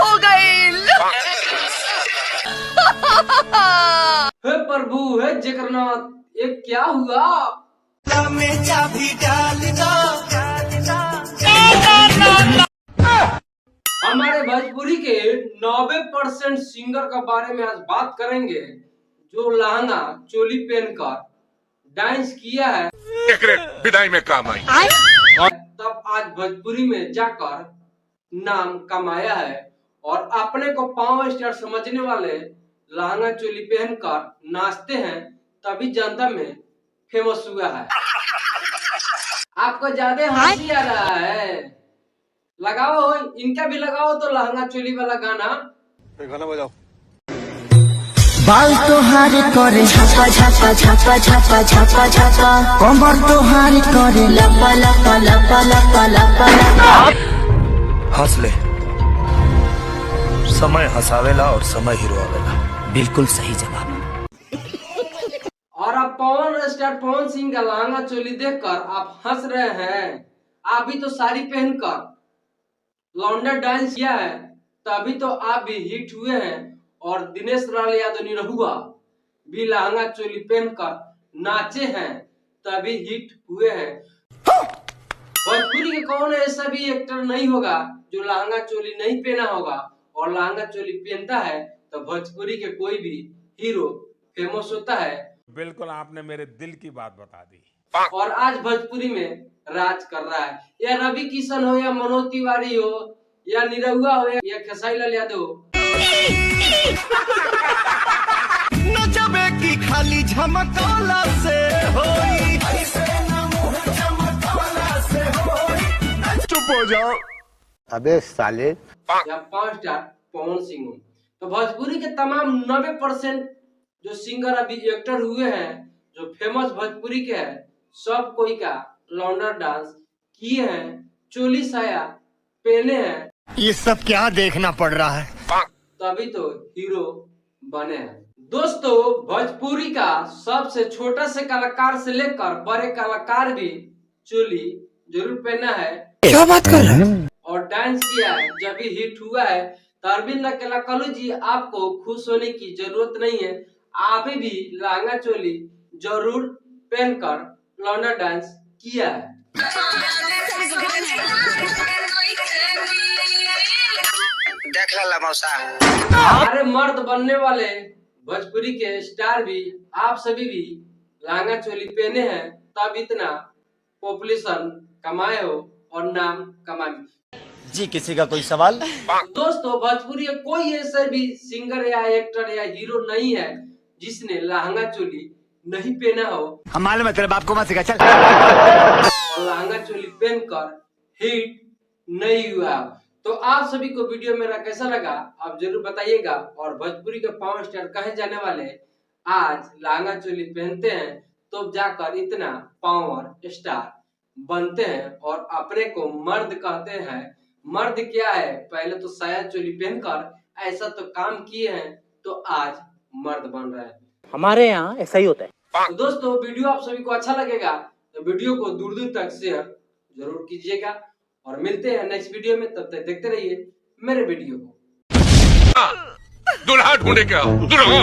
हो गई। हे प्रभु, हे जगन्नाथ, ये क्या हुआ? में चाबी डाल दो। हमारे भोजपुरी के 90% सिंगर के बारे में आज बात करेंगे जो लहंगा चोली पहनकर डांस किया है, विदाई में काम आई, और तब आज भोजपुरी में जाकर नाम कमाया है। और अपने को पावर स्टार समझने वाले लहंगा चोली पहनकर नाचते हैं, तभी जनता में फेमस हुआ है। आपको ज्यादा हंसी आ रहा है? लगाओ, इनका भी लगाओ तो लहंगा चोली वाला गाना। गाना बजाओ। बाल तोहार करे छापा छापा छापा छापा छापा छापा, कमर तोहार करे लपा लपा लपा लपा लपा लपा। हंस ले, समय हंसावेला और समय हीरो आवेला। बिल्कुल सही जवाब। और आप पवन स्टार पवन सिंह का लहंगा चोली देखकर आप हंस रहे हैं। आप भी तो साड़ी पहनकर लौंडा डांस किया है, तभी तो आप भी हिट हुए हैं। और दिनेश लाल यादव निरहुआ भी लहंगा चोली पहनकर नाचे हैं, तभी हिट हुए हैं। भोजपुरी के कौन ऐसा भी एक्टर नहीं होगा जो लहंगा चोली नहीं पहना होगा, और लहंगा चोली पहनता है तो भोजपुरी के कोई भी हीरो फेमस होता है। बिल्कुल, आपने मेरे दिल की बात बता दी। और आज भोजपुरी में राज कर रहा है। या रवि किशन हो, या मनोज तिवारी हो, या निरहुआ हो, या खेसारी लाल यादव हो। नचबे की खाली झमकौला से होई, चुप हो जाओ। अबे साले। या 5 स्टार पवन सिंह हो। तो भोजपुरी के तमाम 90% जो सिंगर अभी एक्टर हुए हैं, जो फेमस भोजपुरी के हैं, सब कोई का लौंडा डांस किए हैं, चोली साया पहने हैं। ये सब क्या देखना पड़ रहा है? तभी तो हीरो बने हैं। दोस्तों, भोजपुरी का सबसे छोटा से कलाकार से लेकर बड़े कलाकार भी चोली जरूर पहना है। क्या बात कर रहे हैं? और डांस किया है, जब भी हिट हुआ है। तो अरविंद अकेला कलू जी, आपको खुश होने की जरूरत नहीं है। आप भी लहंगा चोली जरूर पहनकर लौंडा डांस किया है। देख ला मौसा। अरे मर्द बनने वाले भोजपुरी के स्टार भी, आप सभी भी लहंगा चोली पहने हैं, तब इतना पॉपुलेशन कमाए हो और नाम कमाए। जी, किसी का कोई सवाल? दोस्तों, भोजपुरी का कोई ऐसा भी सिंगर या एक्टर या हीरो नहीं है जिसने लहंगा चोली नहीं पहना हो। हम मालूम है तेरे बाप को मत सिखा, चल। और लहंगा चोली पहनकर हिट नहीं हुआ। तो आप सभी को वीडियो मेरा कैसा लगा आप जरूर बताइएगा। और भोजपुरी के पावर स्टार कहे जाने वाले आज लहंगा चोली पहनते हैं, तो जाकर इतना पावर स्टार बनते हैं और अपने को मर्द कहते हैं। मर्द क्या है, पहले तो साया चोली पहनकर ऐसा तो काम किए हैं, तो आज मर्द बन रहे हैं। हमारे यहाँ ऐसा ही होता है। तो दोस्तों, वीडियो आप सभी को अच्छा लगेगा तो वीडियो को दूर दूर तक शेयर जरूर कीजिएगा। और मिलते हैं नेक्स्ट वीडियो में, तब तक देखते रहिए मेरे वीडियो को। दुल्हा ढूंढे क्या दुल्हा।